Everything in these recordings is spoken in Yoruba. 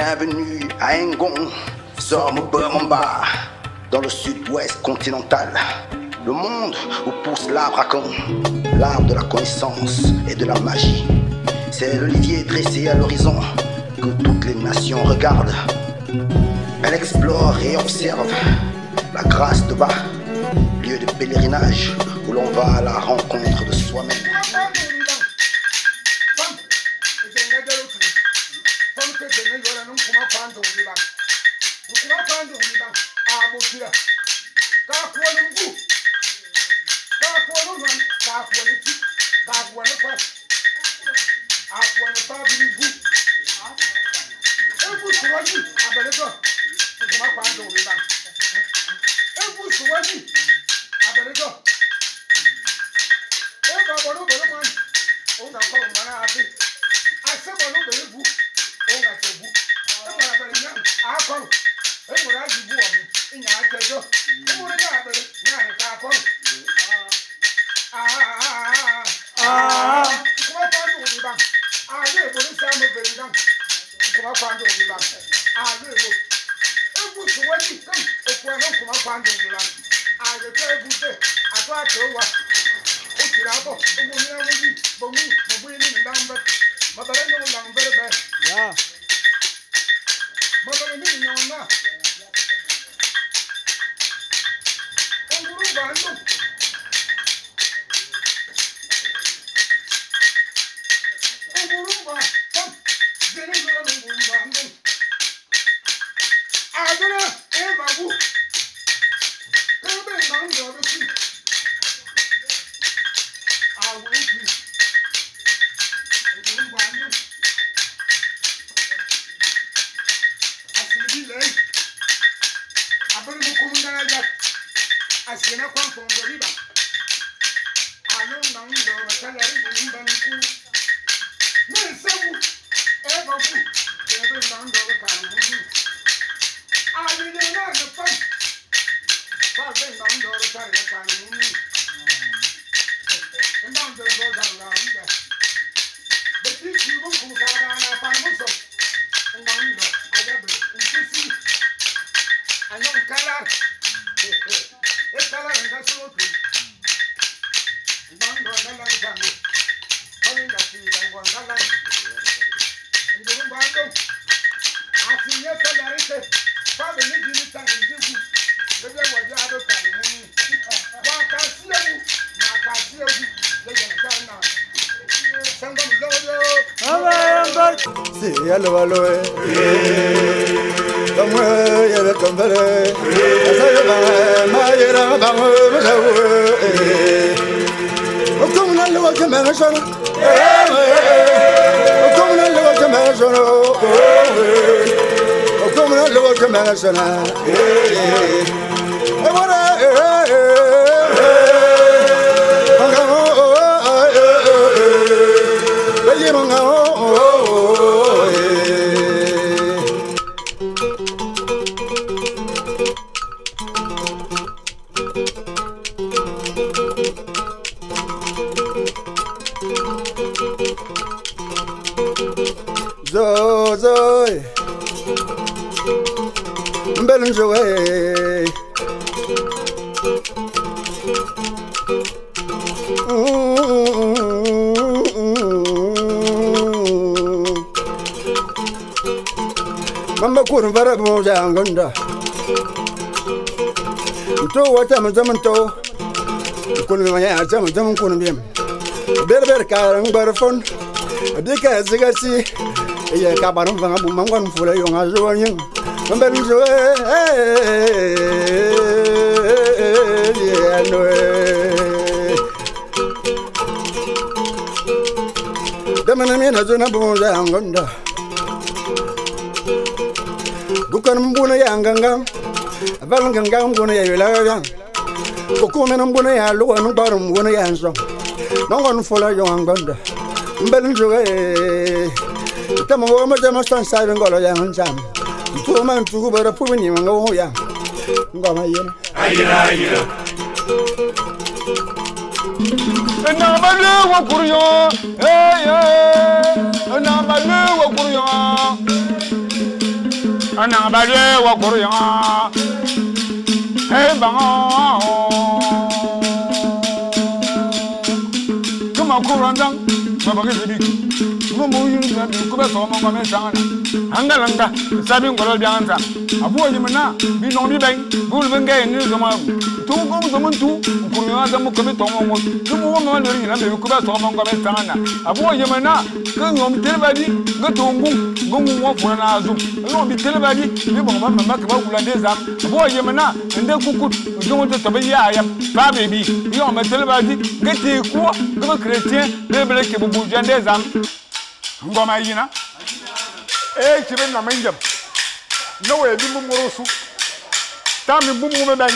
Bienvenue à Ngon, Zormubamamba, dans le sud-ouest continental. Le monde où pousse l'arbre à con, l'arbre de la connaissance et de la magie. C'est l'olivier dressé à l'horizon que toutes les nations regardent. Elle explore et observe la grâce de bas, lieu de pèlerinage où l'on va à la rencontre de soi-même. Mamba kurun bara mo janganda. To wata mun zaman to. Kun ma ya zaman kun bim. Ber karan barfon. Dika zigasi. Ya ka barun fanga bu mangon fula yo ngazo yin. Mamba njo ya no. Damana mi na zona bu janganda. Bukan mbuna ya ngangam, abal ngangam mbuna ya yulaga. Bukan mbuna ya luwa nbar mbuna ya nso. Nongon fola yo nganda. Mbelin joga tamo mo jama stan sabe ngolo ya ngam. Tu man tu bara pu ni ngo ya. Ngoma yena. Ayira. Na malu wa kuryo. Na malu wa kuryo. ana bale wa koro ya e ba kuma kurandang baba ke bidi mo yin na ko ba so mo ngame sanga angalanga sabi ngolo bi anta abu yimna bi no bi ben bul benga ni zama tu ko mo tu ko mi wa zamu ko be to mo tu mo mo no ri na be ko ba so mo ngame sanga abu yimna ko ngom telbadi go to ngungu wo fo na azum no bi telbadi bi mo mama ka ba kula de zam abu yimna inde kukut ngo to be ya ya ba bebi yo ma telbadi gete ko go chrétien be bele ke bu jande zam ngoma yina chibe na manjam no we bi mu murusu tami bu mu ben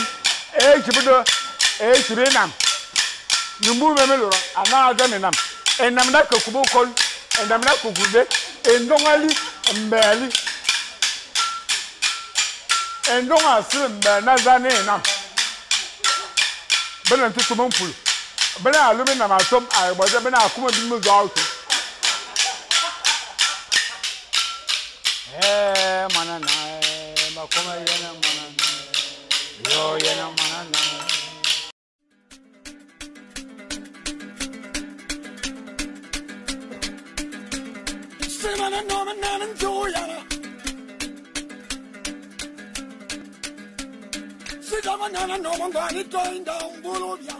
chibe do chibe nam nyumbu be meloro ana adame nam enam na ka kubo kol enam na ku gube endongali mbeli endonga simbe na zane nam belen tu tumon pul belen alumi na masom ay boje belen akuma bi mu zo auto manana makoma yana manana yo yana manana simana no manana joyana sigama nana no mangani toinda umbolobya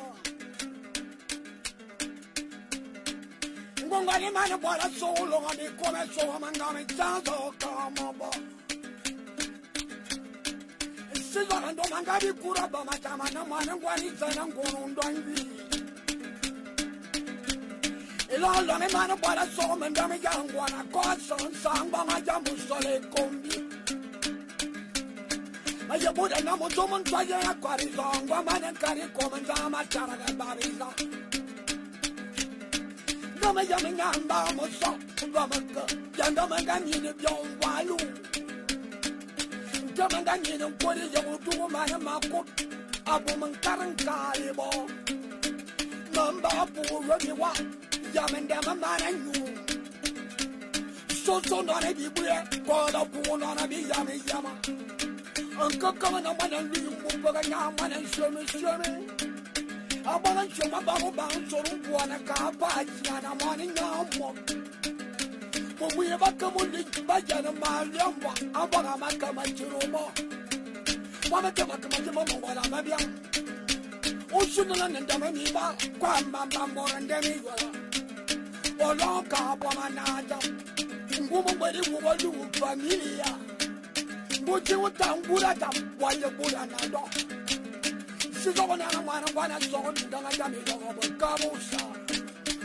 ngongani mana bora solo ngani kome so mangani tanzo kamabo sigama ndo mangabi kuraba matama na mana ngwani tsana ngono ndwangi ilalo ne mana bora so mangami jangwana koso samba majambu sole kombi Maya buda na mo tomon twaye akwari zongwa mana kari komenza machara ga babiza Nama yami ngamba mo so vamaka yanda mangani ne byon walu Tama ngani ne kwori ya wutu mana makut abu mankaran kalibo Mamba abu robi wa yamenda mana nyu So no ne bibuye koda pu no na bi yami yama Anka kama na mana lumbu baga nyama na shome Abana choma bago bang soru buana ka na mani nyamo Muye bakamuli bajana maliamba abana makama chiromo Wana kama jama wala mabia Ushuna ndama niba kwa mamba mora ndemi wala Wala ka bwana naja Ngumu bari wuwalu familia Muji utangura jam wale bula na do Sizo na mwana wana so ndanga jami do kabusa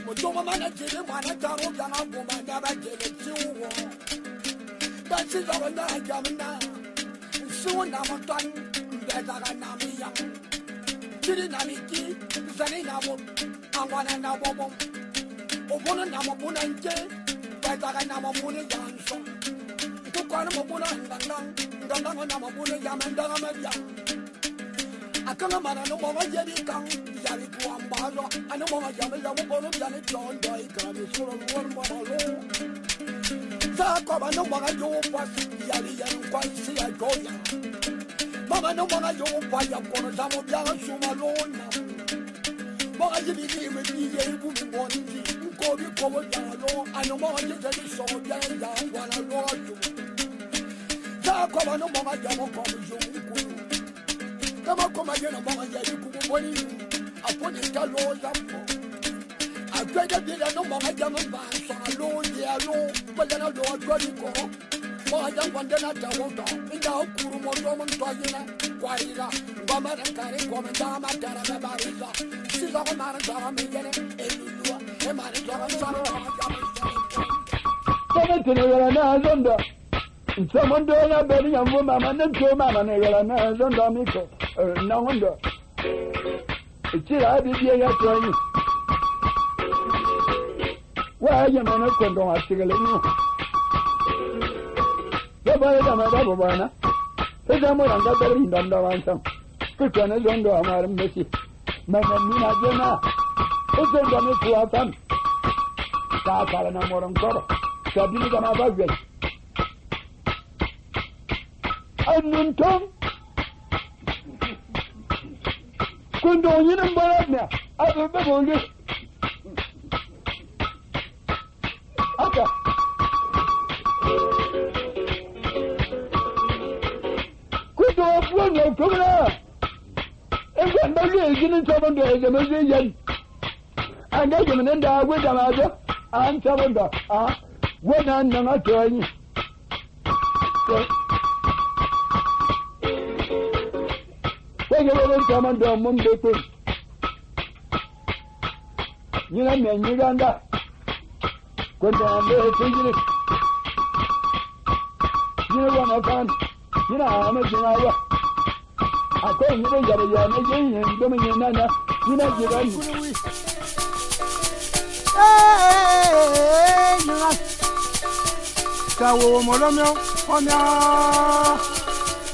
Mutoma mana jile mwana taro jana boma ndaba jile chiwo Basi zo na jamna Siwo na motwan mbeza na miya Jili na miki zani na bo Angwana na bobo Obona na mabuna nje Beza na mabuna janso Tukwana mabuna ndanga na mabuna yamendanga mabia Akanga mana no mama yedi kang yari kuambazo ano mama yame yawo bono yane tondo ikami solo wor molo Za ko ba no mama yo pas yari yan kwasi ya goya Mama no mama yo pa ya kono zamo bia shuma lona Mama yedi ni me ni ye bu mboni ko bi ko bo ya lo ano mama yedi so bia ya wala lo Za ko ba no mama yamo ko yo Kama koma yena mama yari kuboni apone talo zampo Akwega bila no mama jama ba salo ya lo badana do adwani ko mama jama ndana tawoto inda okuru moto mon toyina kwaira ngoma kare ko mama tara na bariza sizo ko mara tara me yene elulua e mara tara sara Kama tene yara na zonda Someone a baby and woman and two man and a don't amico. No wonder. It's I did hear you trying. Why you man of Condon are still in you? The boy is a Madabana. The Jammer and the Berlin don't know some. Good one is under a Madam Messi. Mamma Jena. It's a dummy to our son. That's all an amor on cover. So I didn't have a Anuntum Kundonyin Baradna, I will be on this. Okay. Quit off one of Kumara. And when the real didn't come to the Muslim, and they can end up with another, and some of the when I'm not doing. Take a little come and do Monday. You know, men, you got that. When I'm there, thinking it. You know what I found? You know, I'm a general. I tell you, they got a young again and doing it, Nana. You know, you're right. Tawo Molomio, Honia.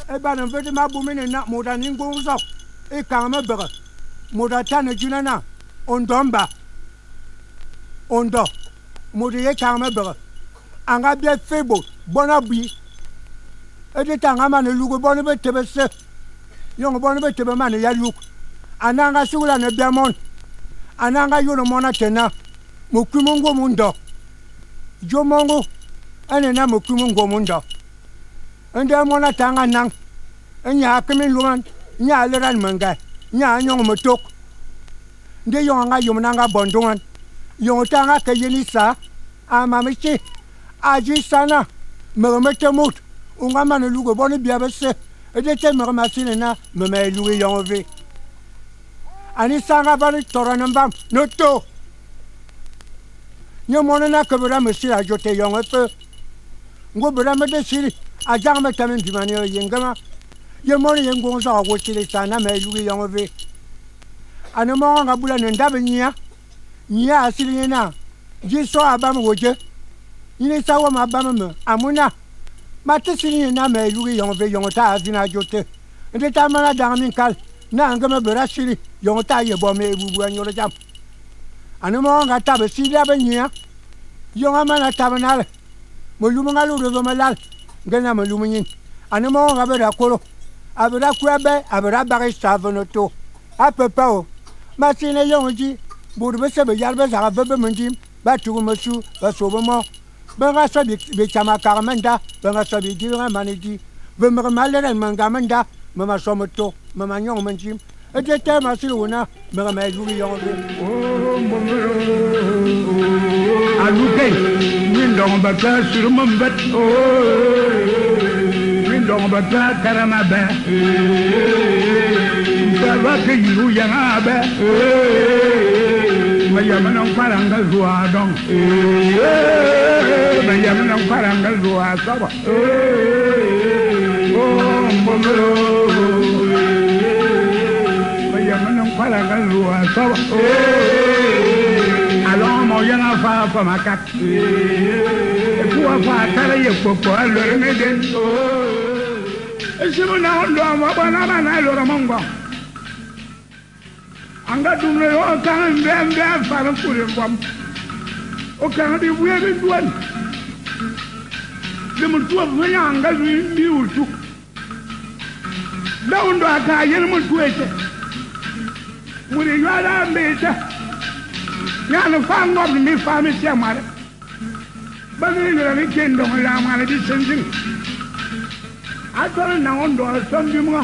Eban and very my woman and not more than in goes up. A camera burger. Modatana Junana. On Domba. On Do. Modia camera burger. And I be a fable. Bonabi. Every time I'm on a look upon a bit of a young Bonabet of a man, a look. Ananga Sula and a Diamond. Ananga Yunamonatena. Mukumungo Mundo. Jomongo. And a Namukumungo Mundo. And there mona tanga nang. And ya coming luan. Nya leran manga. Nya young motok. The young Yumananga Bonduan. Young Tanga Kayenisa. Amamichi. Aji Sana. Mermetamut. Ungaman Lugo Bonnie Biabase. A detem Massina. Meme Louis Yonve. And it's Sanga Toranambam. No to. No monana Kaburamasi. I jote young at first. Go Buramade City. I don't make them into money Yangama. Your money and goes out with the Sana made Louis Yonve. And among Abulan and Davinia. Nia Silina. Just saw Abama Woja. You need our Mabama. Amuna. Matasini and Name Louis Yonve Yonta Zina Jote. And the time I damn cal. Now I'm going to Burashiri. Yonta Yabome Bubu and your jump. And among a tab, see Lavania. Young man at Tabanal. Molumangalu Romalal. Gana Malumin. And among Abera Abera Quabe, Abera Barry Savanoto. Upper Pow. Martina Yonji. Burbessa Yarbas are a Verbemundim. Batu Masu, Basobamo. Berasabi Bichama Caramanda. Berasabi Dira Manigi. Vermala and Mangamanda. Mama Somoto. Mama Young Manjim. At the time I see Luna. Mermaid Louis I look at Windom Bata, Surumum Bet, Windom Bata, Caramaba, Savaki, Yanabe, Mayaman Parangal Zuadon, Mayaman Parangal Zuasaba, Mayaman Parangal Zuasaba. Along young far from a cat. Poor father, for learning again. A simple now, I love among them. I'm got to know all kind of them there, father, put him from. Oh, can I be weird one? The Mutu of young as we knew to. Down to a car, young Mutu. When you are better. Yana found out me family chamber. But in the kingdom, I'm descending. I told now on door some Juma.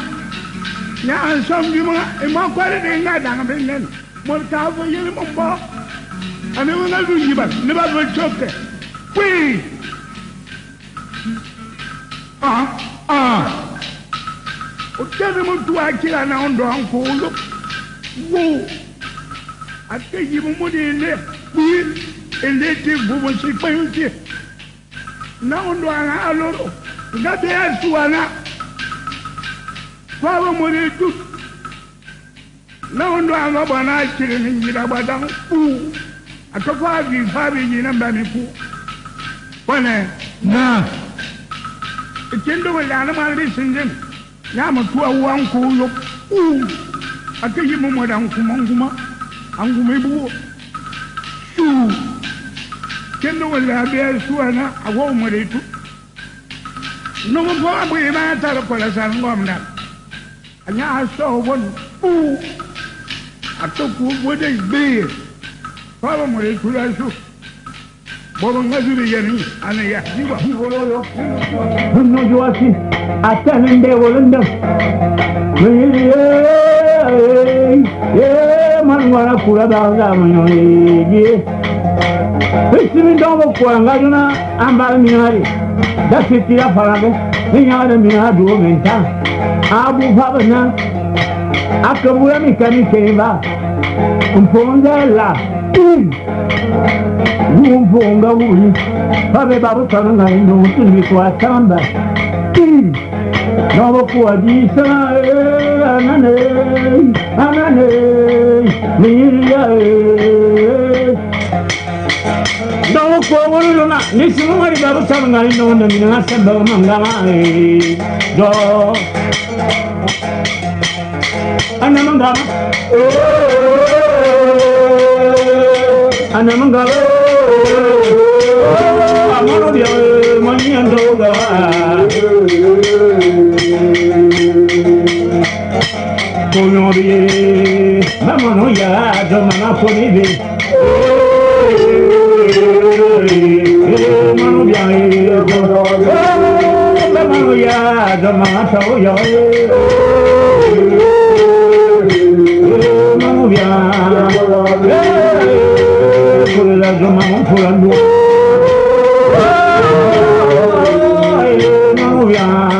Now some Juma, a more quality than I am being then. More cover you, Mumbo. And they will not do you, but never will choke it. Please. Tell them to actually on door and cool. Whoa. I think you would in there. We elected woman she found here. Now, do I have a lot? Not the ass to Anna. Follow money too. Now, do I have an eye chilling in Yabadam? Ooh, I took 5 years, 5 years, and I'm poor. One, no. The kingdom of animal listening. Yama to a one cool. Ooh, I tell you, Madame Kumanguma. Angumebu. Kendo wala bia suana awo mretu. no mo bo ma ta ko la san ngom na anya so won pu atoku bo de be pa mo re kula su bo ngazuri yani ana ya diwa no jo asi atanende wolanda man wala kula da mo ye Simi domo kwa ngajuna ambal minari da sitira farabe ninyara minadu menta abu babana akabura mikani kemba umpongela umponga uli babe babu kana ndo tumi kwa tamba domo kwa disa anane niya Don't go on, listen to my brother. Some I know the Minasa Mangala. Do Anamangala. Anamangala. I'm one of your money and doga. Ponori, Mamanoya, Domana Ponibi. Manu biang manu ya dama tau ya manu biang pula dama pulang dua manu biang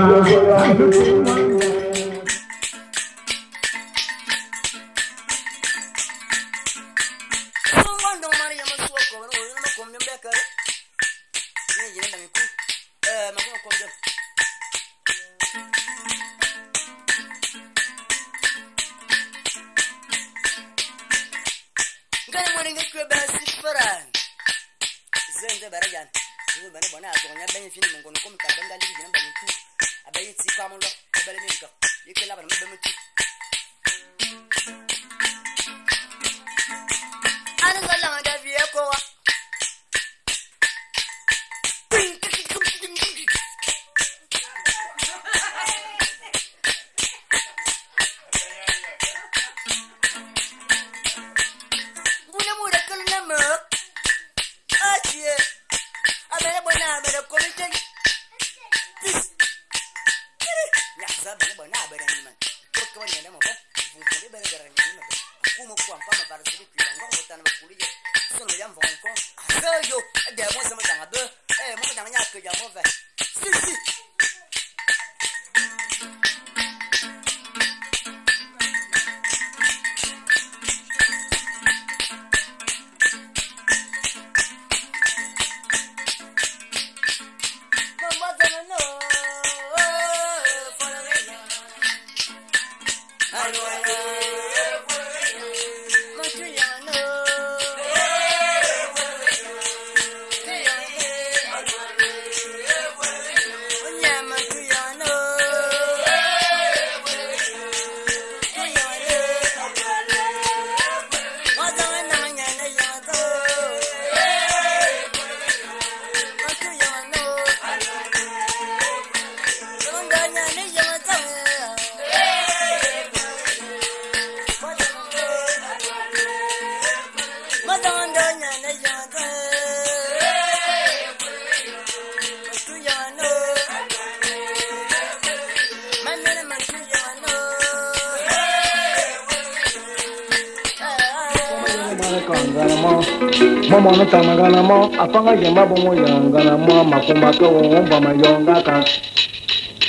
Mama no tamagana mo apanga jamba bomo yangana mo makumba ko womba mayonga ka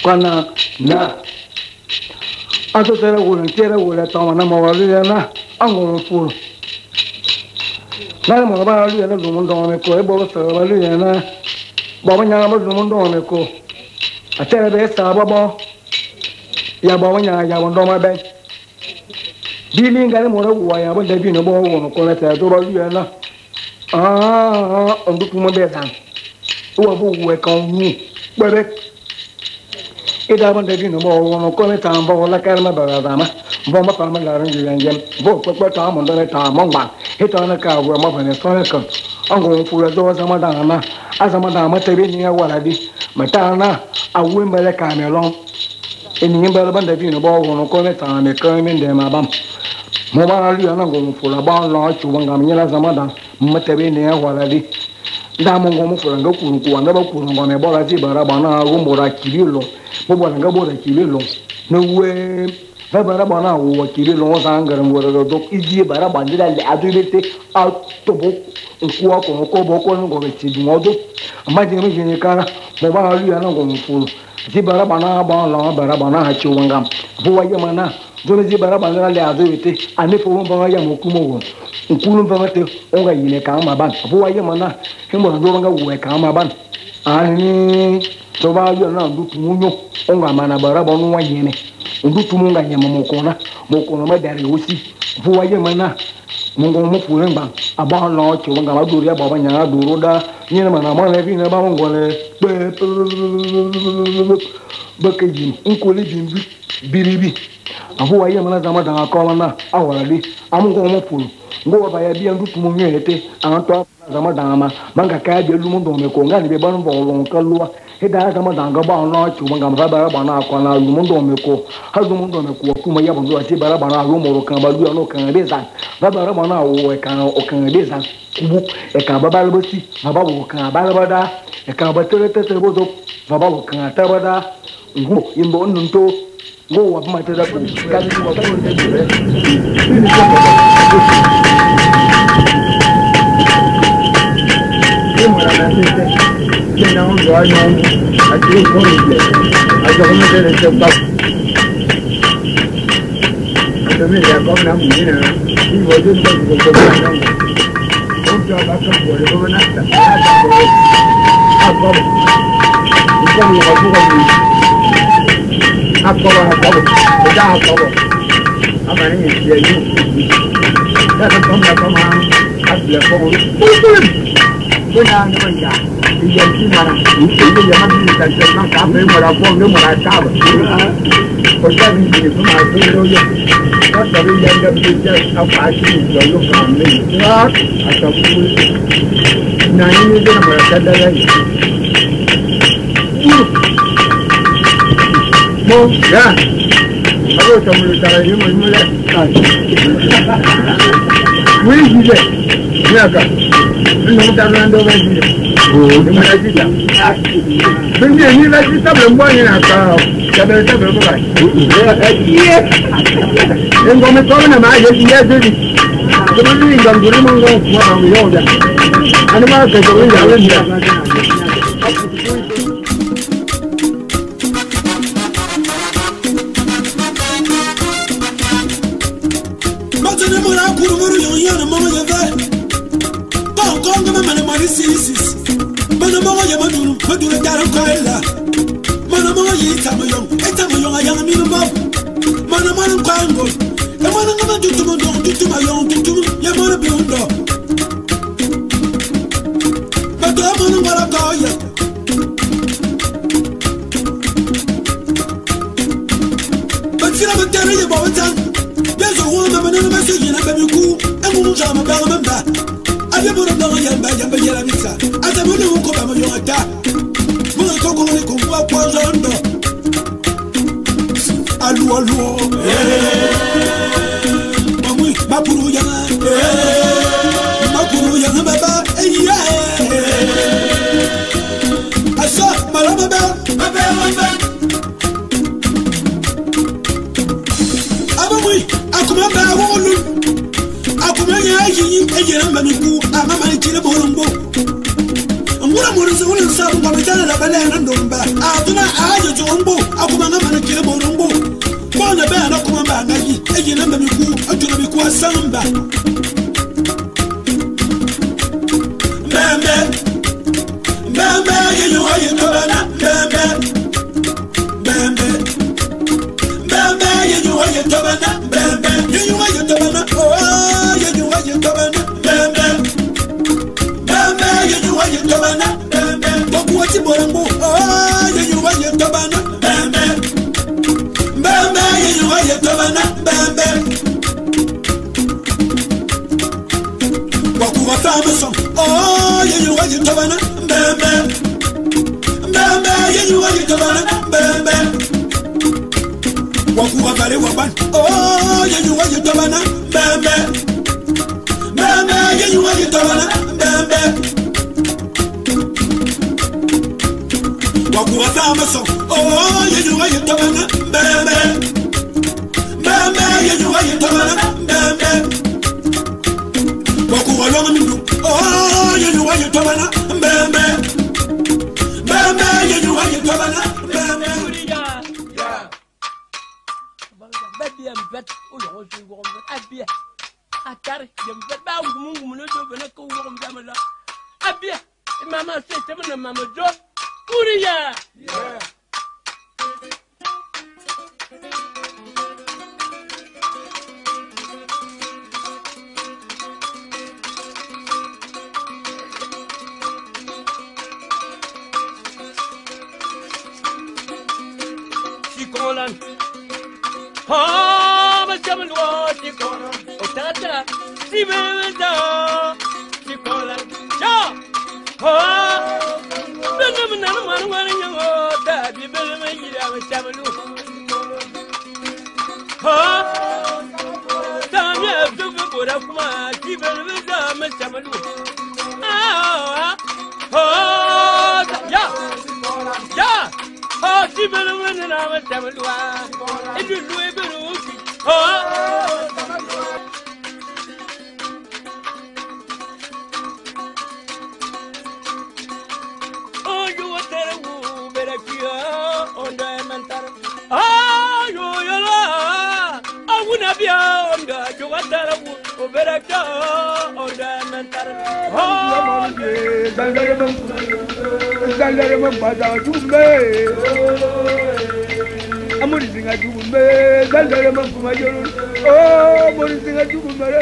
kwana na aso tere wala tama na mawali na angolo fu na mo ba ali na lumun do me ko e bo so ali na bo nya mo lumun do me ko atere be sa bo ya bo nya ya wondo ma be bili ngale mo ro wa ya bo de bi no bo wo ko na ta do ba ali na on duku mo be dan o bo we kan ni bere ida ban de no mo wono ko ne ta bo la ka ma ba da ma bo ma pa ma la ran ju yan jem bo ko ta mo da ta mo ba he ta na ka wo ma ba ne so ne ko an go fu la do sa ma da ma a sa ma da ma te bi ni ya wa la di matana awu mbele kamelon eni mbele banda bi no bo wono ko meta me kan me ndem abam mo ba lu ana go fula ba lo chu wanga me nyala zamada matabe ne wala di da mo go mo fula nga kuru ku wanga ba kuru ngo me bola ti bara bana ru mo ra kirilo mo bola nga bola kirilo no we ba bara bana wo kirilo sangara mo ro do iji bara bandira le adubete autobo nkuwa ko bo ko ngo be ti ngodo amaje me jeni kara mo ba lu ana go mo fula ti bara bana ba la bara bana ha chu wanga bo wa yamana do ti bara bana le adubete ane fo mo ba ya mo kumo wo nkulu mbamate onga yile ka ma ban bo wa yamana himbo do wanga wo ka ma ban ani to ba yo na ndutu munyo onga mana bara bonu wa yene ndutu munga nyama mokona ma dare osi bo wa yamana mungo mo furen ban aba lo che wanga ma dori aba ba nya doro da nyene mana ma le bi na ba ngole beke yin nkole bimbi biribi abo wa yamana zama da ka wana awara bi amungo mo furu ngo ba ya bi ndutu munyo ete anto zama dama manga ka bi lu mundo me ko ngani be ban bo lo kalwa heda zama danga ba no chu manga ba bara bana kwa na lu mundo me ko ha lu mundo me ko kuma ya bondo ati bara bana lu mo kan ba lu no kan be zan ba bara bana wo e kan o kan be zan kubu e kan ba ba lo si ba ba wo kan ba ba da e kan ba tere tere bo do ba ba wo kan ta ba da ngo yimbo nunto ngo wa ma tere da ko ka ni wa ba wo tere não vai não aqui o conde a gente deve ter papo também já como na menina e vou dizer que eu não o já vai para fora eu vou nada agora então eu vou agora já acabou amanhã e aí já estamos a telefone Buena noche. Y ya encima, y ya más de la no café, me la pongo, me la acabo. Porque a mí me fuma el pelo yo. No sabía ya que ya a fácil, yo lo cambié. Hasta nadie me dio para estar de ahí. No, ya. Algo que me lo trae yo, me lo muy bien. Mira acá. No está hablando de eso. No me la quita. Venga, ni la quita, pero bueno, acá. Ya me está preocupando. Tengo me come nada más, yo ya sé. Yo no digo, yo no me voy a además que yo voy a ver. tabana bembe wakuwa kale waban oh yenyuwa tabana bembe bembe yenyuwa tabana bembe wakuwa samaso oh yenyuwa tabana bembe bembe yenyuwa tabana bembe wakuwa longa mindu oh yenyuwa tabana bembe bembe yenyuwa tabana bembe Baby, I'm better. Oh, you're also warm. I be a carry. You're better. I'm not going to go warm. I be a mamma said to me, Mamma Joe. Kuria. Yeah. She called on. Oh, my seven was she called on. Oh, Tata, she went down. She called on. Yeah. Oh, the number one in your dad, you better make it out with seven. Oh, Tanya, super good of my she better with them and seven. Oh, yeah. Yeah. Oh, she better win it out with seven. If you do it, oh, oh, you were there, who better cure on the mental. Oh, you I wouldn't be on the you were there, who better cure on the mental. Oh, I'm going to sing a doom, oh, I'm going to sing a doom, oh,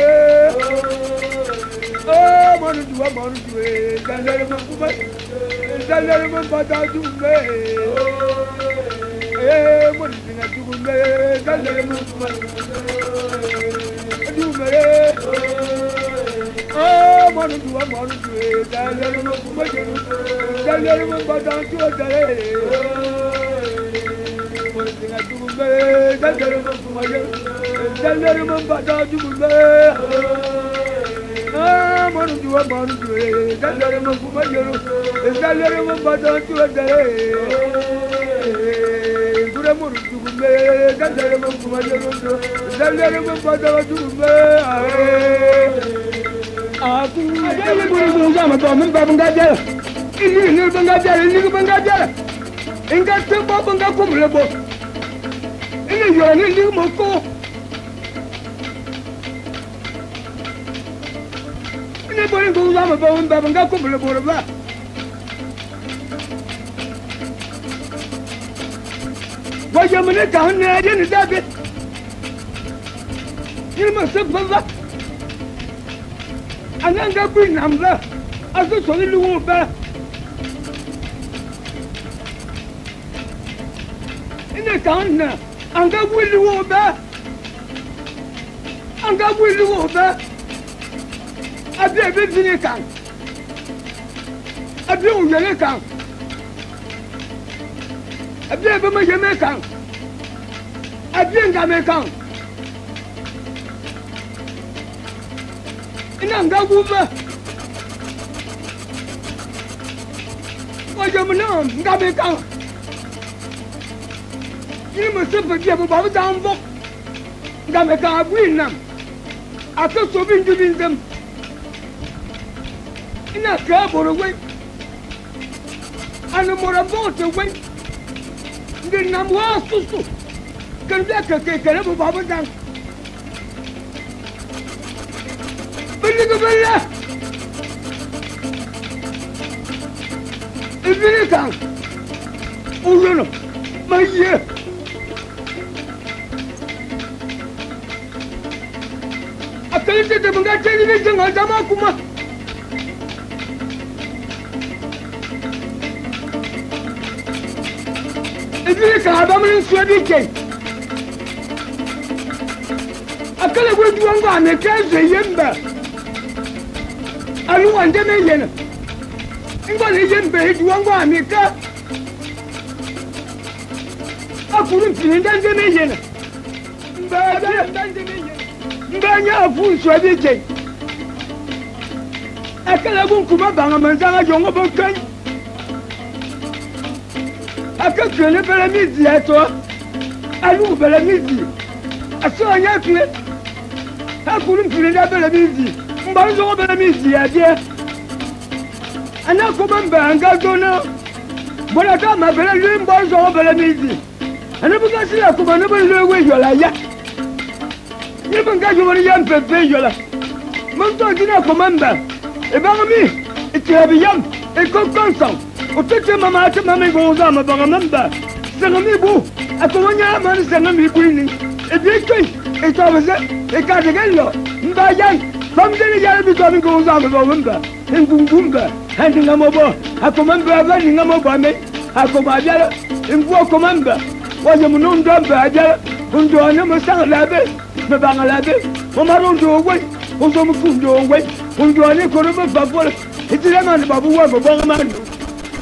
I'm going to do a money, Akuru filindanje mejena. Mbanya afu swabije. Akala kuma banga manzanga jongo bokan. Akakele bela midi ato. Alu bela midi. Asonya kle. Akuru filindanje bela midi. Mbanzo bela midi adie. Ana kuma mbanga dona. Bona kama bela mbanzo bela midi. Ana buka sila kuma no bela we yola ya. Even got you a young pejola. Monto Gina Commander. A Bangami, it's a young, a cook console. Or take him a match, Mammy goes on a Bangamamba. Sangami boo, a Comania man is Sangami Queenie. A big thing, it's always a Cartagello. Mbayan, from the yellow becoming goes on a November. In Gumba, handing a mobile, a commander running a mobile, a commander, in war commander. Was a moon dump, I dare, who do a number sound label. Me bangalabe, Omaron do away, Ozomu do away, Unduane Koroma Babur, it's a man Babu of Bongaman,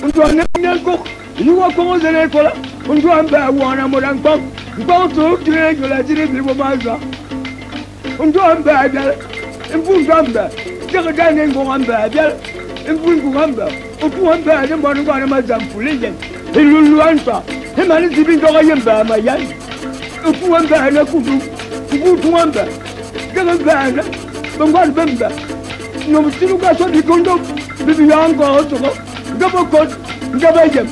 Unduane cook, you walk on the Necola, Unduamba, one Amoran Pump, go to regular Maza, Unduamba, and Bungamba, Jagadan and Gomba, and Bungamba, Upuamba, and Bonagama Zampulian, and Luluanta, the man is living Doyamba, my young, Upuamba and a Kudu. Wanda, Galabana, Bangal Bamba, no Siluka Soticondo, the young girls, double coat, Gabayam,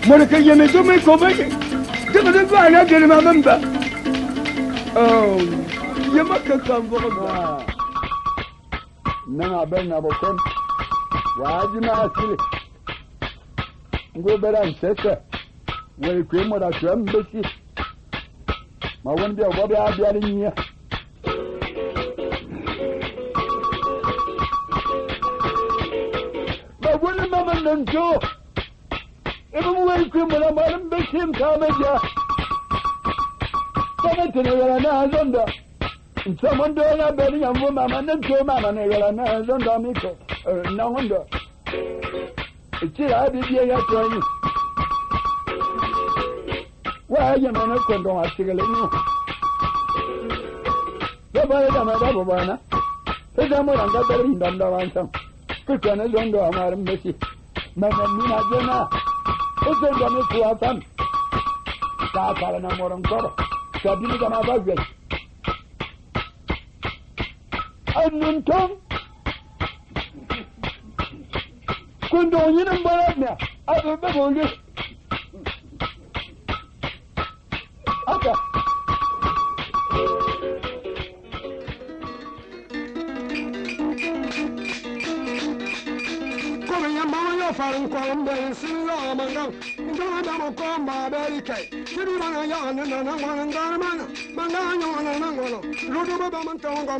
Monica Yamazome Cobain, Galabana, get him a member. Oh, you must come for Nana Bernabocon. Why do you not see? Go better and sister. When you came with a drum, Bessie. I wonder what they are getting here. But when the moment then go, everyone came with a man, make him come again. Someone doing a betting on woman and two mamma and Zonda Miko. No wonder. It's I did hear you. Why you man of Kondo are still in you? The boy done a double banner. There's a more than that better in Dunda Ransom. Christian is under a madam Messi. Madam Mina Jenna. It's a dummy to our son. That's all no more on cover. So did you come about it? I'm in town. Kondo, you don't buy it now. I will be on this. Okay. Come here, Mama, you're falling from the sea. Don't come by Berry Cake. You don't want a yarn and I want to man. Manano and Angolo. Ludobaman Tonga,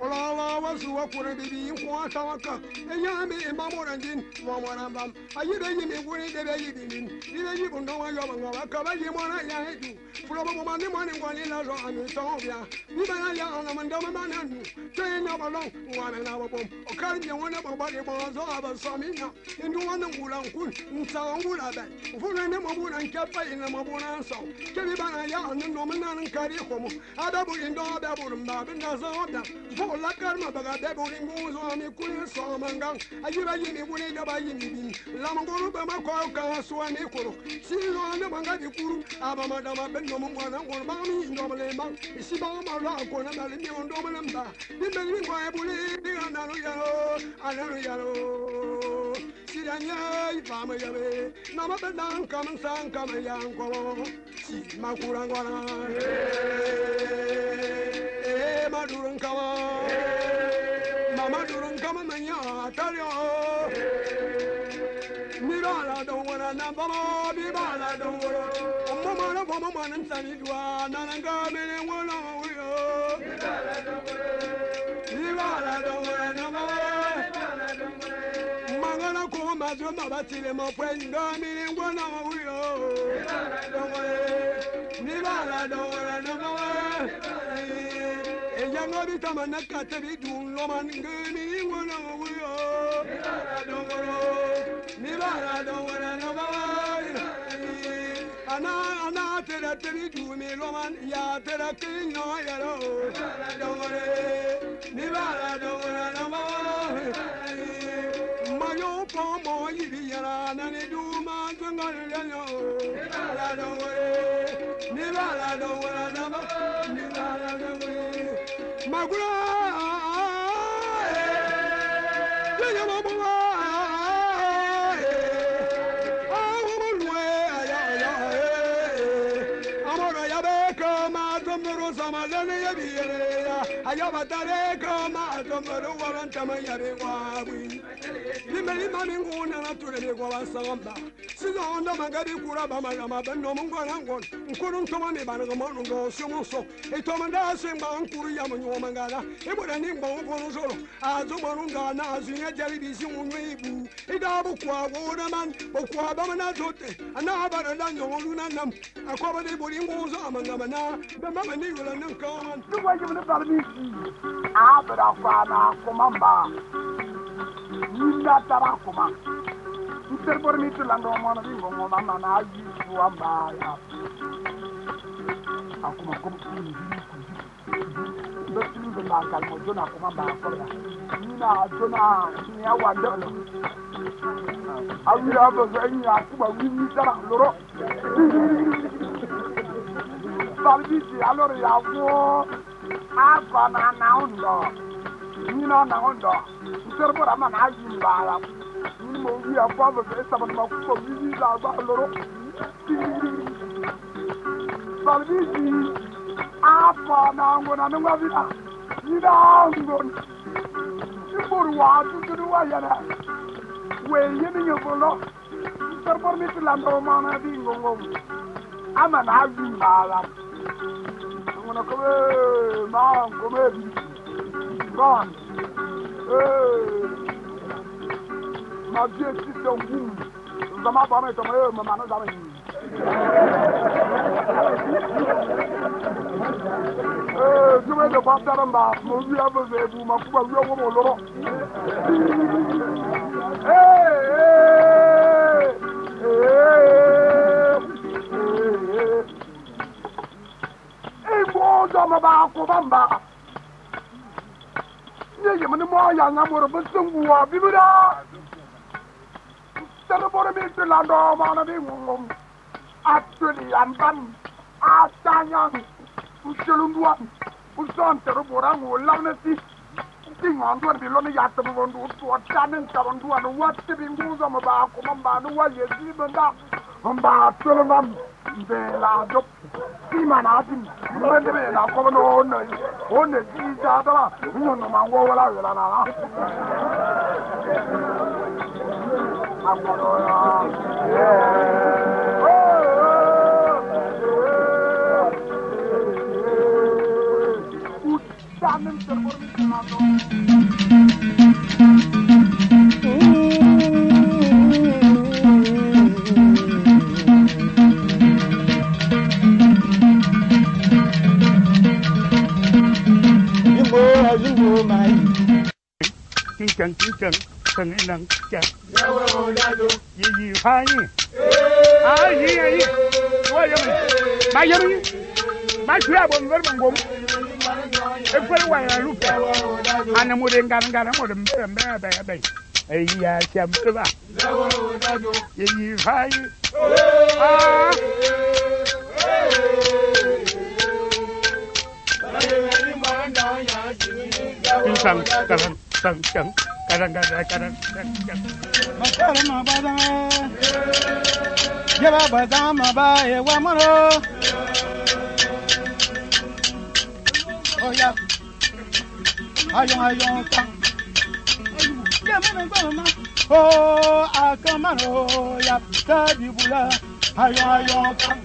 or all hours who are for a baby in Quatawaka. A yammy in Bamoran, Mamarambam. Are you ready to win the baby? You even know I cover you want to do. Probably money one in Lazo and Tovia. You can yarn them and Domaman. Train up along 1 hour bomb. Or carry you one of our body bonds over some into one of Wulan, in Sound Wulaban. Fulan and Kappa in the Mabuna so. Kelibana yarn and Noman and carry home. Adabu in Double and Nazoda. For Lakarma, but a devil in goes on a queen Solomanga. I give a yini winning the Bayini. Lamangoro Bamako, Swan Equal. See on the Mangadi Kuru, Abamadama Bendoman, or Bami in Domalema. Sibama Rock on a Malini on Domalamba. The Belly Bible, the Anaro, Sidanya, Family, Namadan, come and sang, come and young, Makurangwana, Madurun come Mama Durun come and ya, tell you. Mirala don't want a number, Bibala don't want a woman and Sanidua, Nananga, and one of you. Bibala don't want a number. Mangana come as your mother till him up when Gami, one of you. Bibala don't want a number. Young Obita and Nakatabi do Loman Gumi, one of you. Nibala don't want to know. tera teri du mi loman ya tera kin no yaro dongore ni bala dongora na ma mayo pomo yiri yara na ni du ma dongore yo bala dongore ni bala dongora na ma ni bala dongore magura ya ma ma ayaba tare kama tomoro waranta mayabe wawi limeli mami nguna na turele kwa wasamba sizo onda magabi kura bama gama bendo mungona ngon nkuru ntoma me bana gama ngo somuso etomanda semba nkuru ya munyo mangala ebora nimba ngoro zoro azo marunga na azunya jari bisi unwebu idabu kwa wona man bokwa bama na zote ana bara la nyolu na nam akwaba de bori ngozo amangama na bama ni yola nan kawan duwa yimna balbi abra fana komamba ninda tara koma interbor mitu lando mona bingo mona na aji tuamba ya akuma kompi betu de la kalmo jona komamba kola nina jona ni awanda awira bo zani akuba wini tara loro balbisi allora ya vo afana na ondo nina na ondo interbor ama na aji mbala ni mo wi afwa bo esa ba ma ko wini la ba loro balbisi afana ngona nunga vita nida ngon siburu wa tudu wa yana we yemi nyobolo interbor mitlando mana di ngongom ama na aji mbala ngona ko ma ko me bon ma vie si c'est un boum zama ba me to ma ma no zama ni tu me de passer en bas mo vi abo ze bu ma ku ba wi owo mo loro ma ba ko bamba ye ye mun mo ya nga mo ro sungu wa bibira tara bora mi to lando ma na bi ngom atuli amban atanya uselundwa uson tara bora ngo lawna ti tingon do bi lo ni ya to bo ndu to tanen taron do no wat bi nguzo ma ba ko bamba no wa ye bi banda bamba to bam be la jop Imanati, mende na ko no no, one ti ja da la, no no ma wo la la na. Amoro ya. Utanen terbor mi na Chăng thằng ấy nặng chặt gì phai gì quá vậy ba chưa bom với bằng bom em phải quay lại lúc anh em mua đèn gan nó đầm bè ấy ya chăm cái ba gì phai Chăng ma bada ya bada ma ba e wa moro oya ayon kan ya me ngba ma o akamaro ya tabi bula ayon kan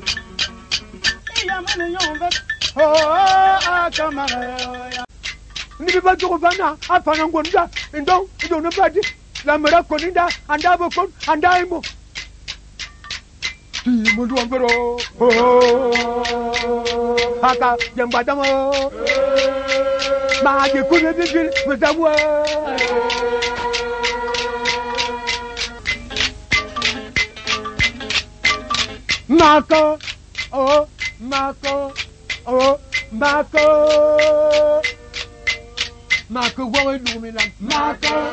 ya me yon ve o akamaro ya ni ba jogo bana afana ngonda ndo no badi la mera koninda anda bokon anda imo ti mo do ambero haka jambata mo ma je kune bigil metawa naka o Marco, oh, Marco, Marco, what we do me like Marco,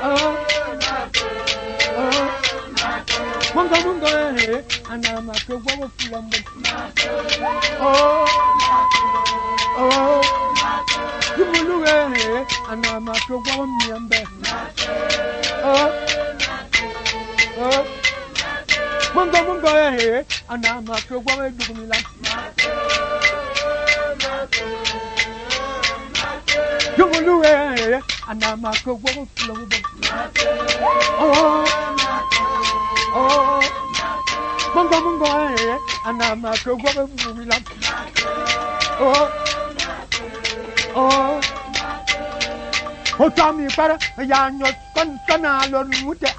oh, Mungo, and I'm Marco, what we feel on the oh, you will do it, and I'm Marco, what we am best, Mungo, and I'm Marco, what we do me like. You will do it, and I'm a go flow. Mungo, and I'm a go oh, Tommy, para, young, your son, with the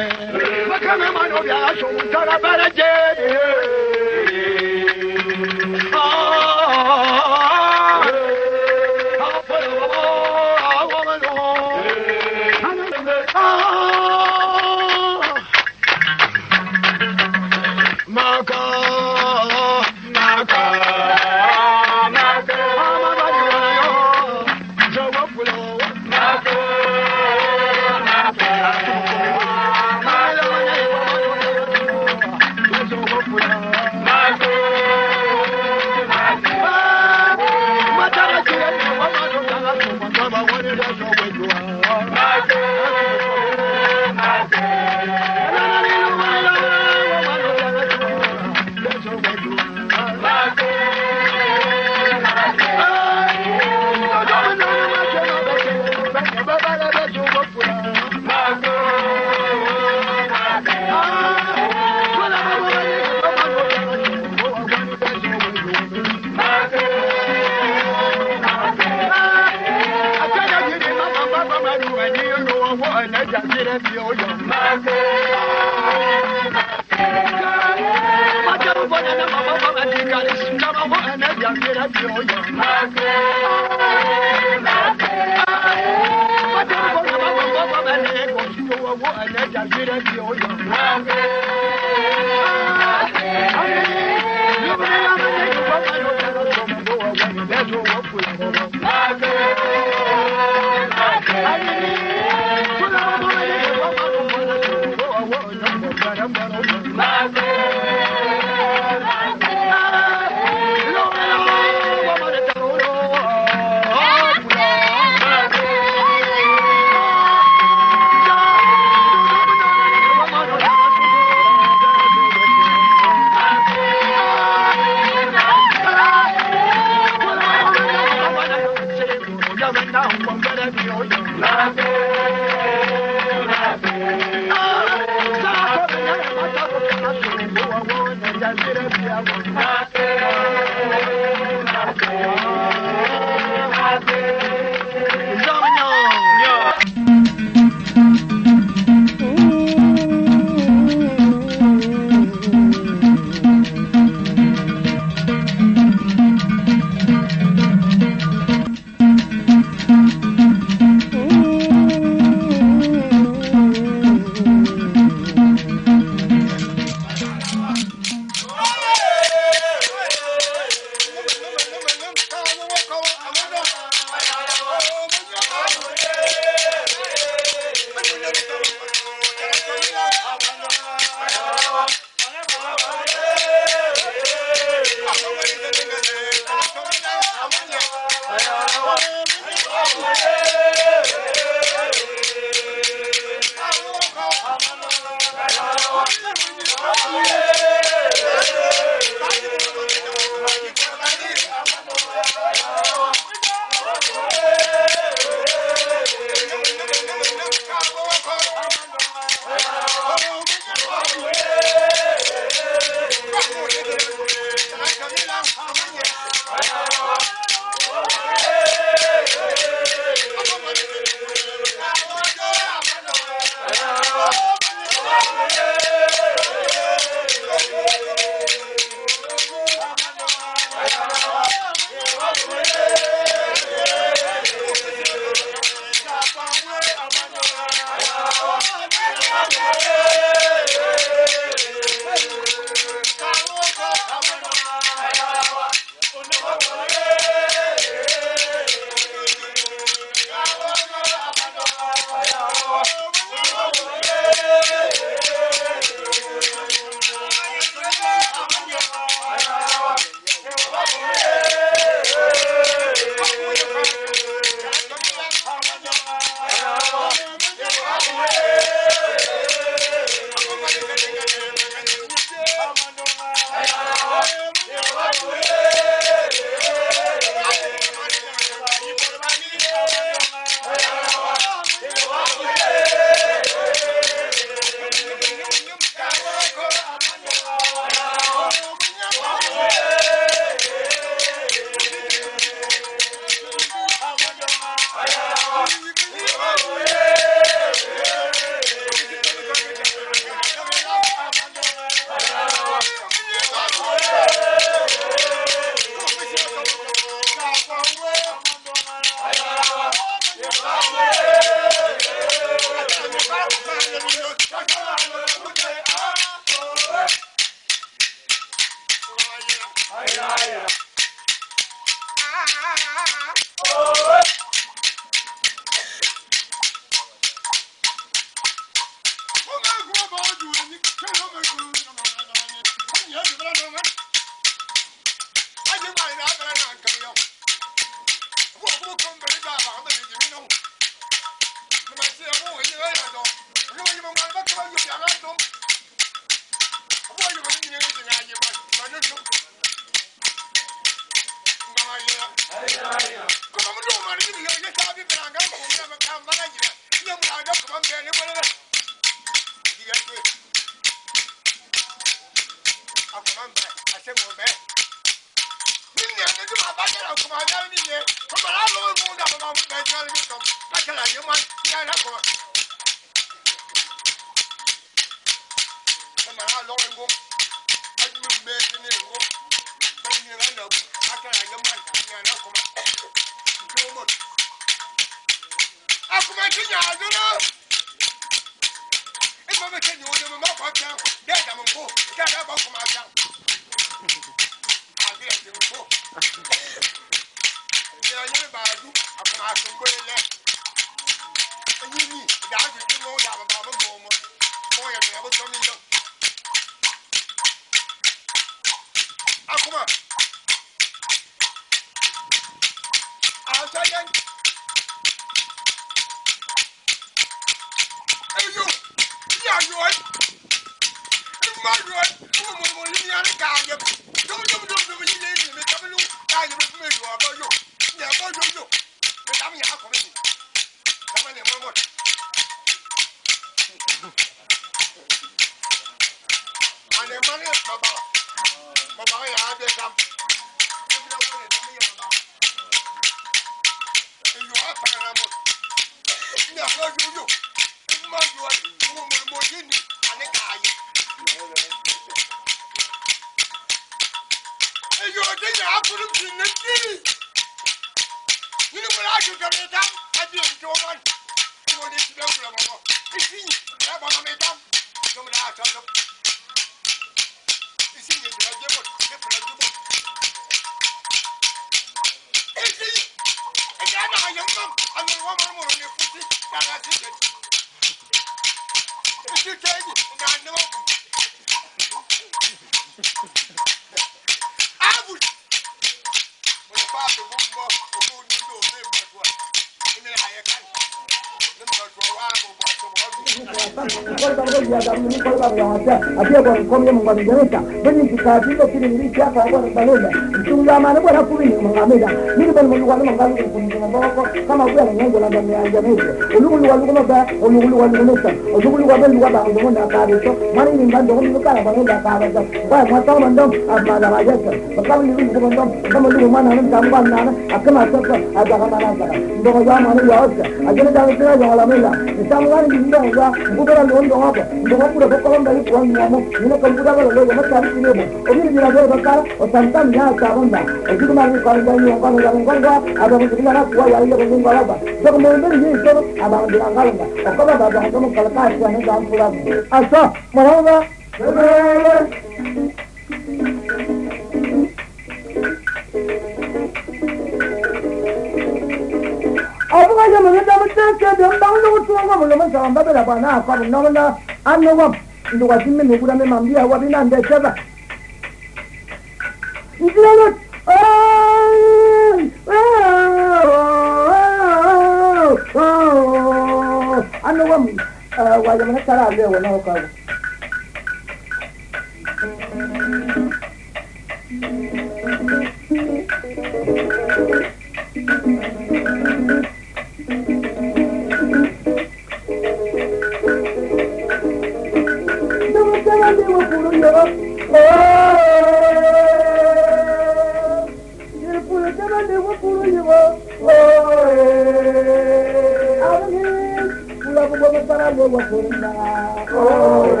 Oh,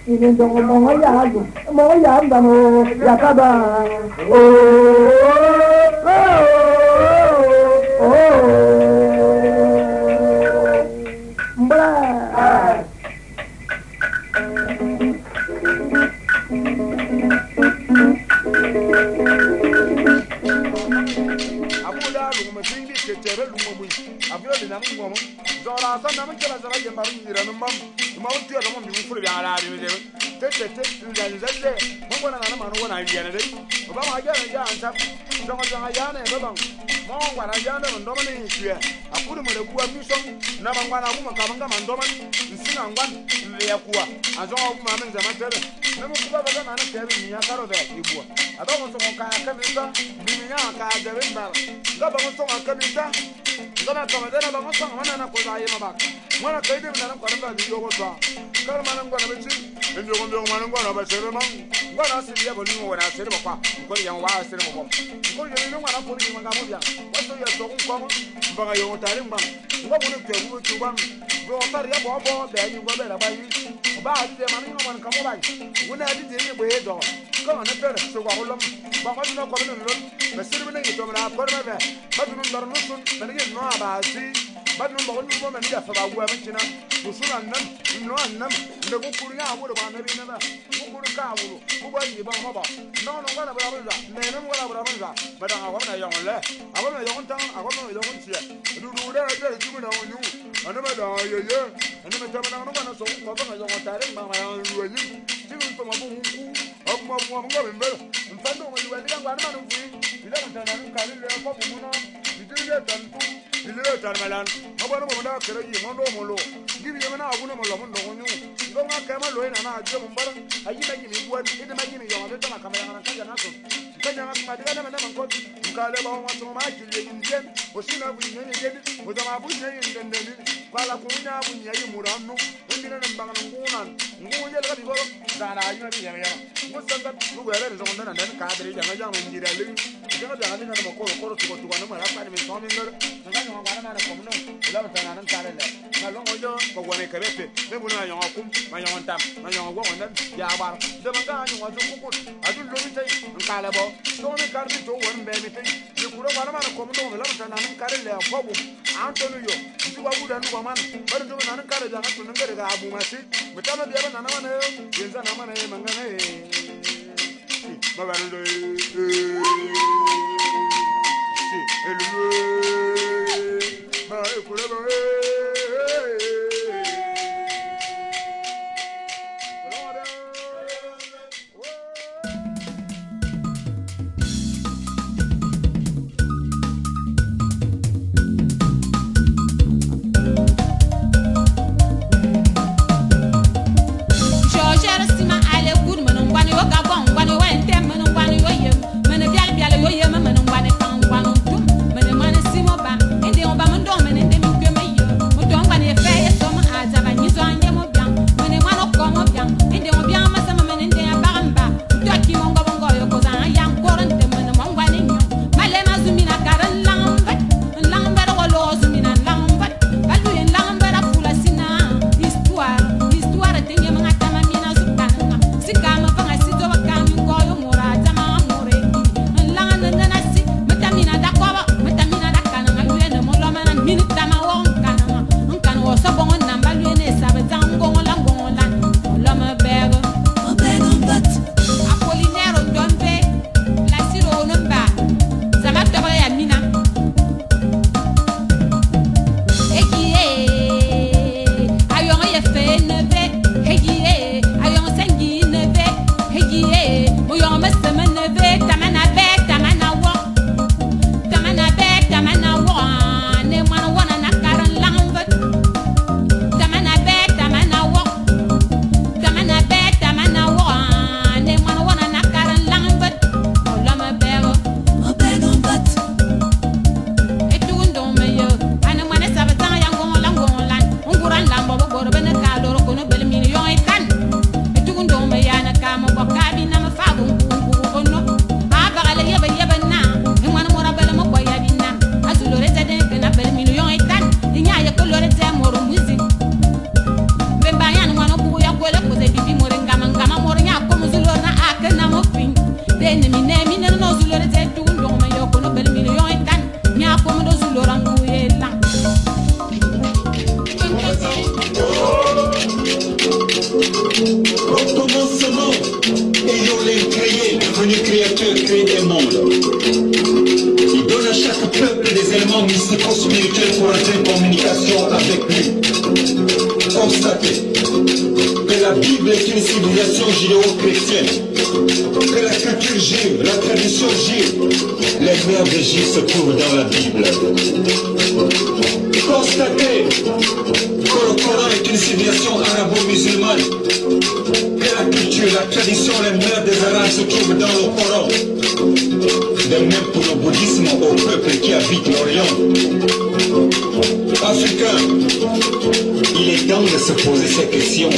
ini dong mau ya ndamo ya kaba mbra abuda lu ma singi ke tere lu mo bui afio de na mo mo zora sa na mo kela zara ye maru nyira no mam ma wo tuya no mo mi furu ya ala de te lu da zelle mo bona na ma no wona ya ne dai ba ma ja ja anta zongo zongo ya ne ba bang mo ngwana ja ne ndo mo ni tuya akuru mo de buwa mi so na ba ngwana bu ma ka banga ma ndo man nsina ngwan le ya kuwa azongo bu ma men zama tere na mo kuba ba na na tere ni ya karo da ibuwa ado mo so ka ka mi so bi mi ya ka da ben ba ngaba mo so ka mi sa ngaba ka ma da ba mo so wana na ko da ye ma ba mwana ka ide na ko ba bi yo ko so kar ma na ngwana be chi ndio ko ndio ma na ngwana ba sere ma ngwana si ya bo ni mo na sere ba kwa ko ya wa sere mo ko ye ni ngwana ko ni ngama mo bia wato ya so ko mo mbaga yo tare mba ngaba mo ke bu tu ba bo tar ya bo bo be ni ngaba la ba yi ba di de ma ni ngwana ka mo ba wona di de ni bo e do ko na tere so wa ko lam ba ko no ko no lo na sere be ni to ma ko ma be ba du ndar no sun na ni no ba si ba du ba ko no mo ni ya fa ba wa ma china du sura nan no nan de ko kuru ya wo ba na ri na ba ko kuru ka wo ko ba ni ba ma ba no no ngana ba ba ne ne ngana ba ba ba da ha na yo le a ba na yo tan a ba na yo ntia du da da ji na wo nyu ana ba da ye ye ana ma ta na no ba na so ko ba na yo ta re ma ma yo ru ni ti ni to ma bu ku o mo mo ngo be mbe mfando mo lu ni ga na ma no fu ile na ta na ka le ko bu na ni le tan tu ni le tan malan mo ba no mo da kere yi mo do mo lo gibi ye na agu no mo lo mo ndo nyu ngo nga ka ma lo ina na aje mo mbara ayi na gimi buwa ide ma gimi yo ma ta na kamera na kanja na so kanja na ma diga na na man ko nkale ba mo so ma ji le yin o sina bu ni ni dedi o da ma bu ni yin den den kwala ku nya bu ni yi muranu ndi na mbanga na ngunan ngunye le ka bi boro da na ayi na bi ya ya mo san ka bu ga le zo na na ka dere ja ga mo njira le ga da na na mo ko ko to to na ma ra pa ni so mi ngere na ga no ga na ko no la ba ta na ka le na lo ngo yo ko wa ne ka befe ne bu na yo kum ma yo ntam ma yo wo wona ya bar de ma ga yo wa zo ku adu lo mi tai nka le bo so mi kar bi to won be mi tai ni ku ro wa na ko no la ba ta na ka le ko bu Antonio ti wa bu da nu wa man ba do na ka le ja ka to ngere ga abu ma si mi ta ma bi ba na na ne yenza na ma ne mangane ma ba ndo ma e ku le ba Yo constater que la Bible est une civilisation judéo-chrétienne, que la culture juive, la tradition juive, les mers d'Égypte se trouvent dans la Bible. Constater que le Coran est une civilisation arabo-musulmane, que la culture, la tradition, les mers des Arabes se trouvent dans le Coran. De même pour le bouddhisme au peuple qui habite l'Orient. Africains, il est temps de se poser ces questions.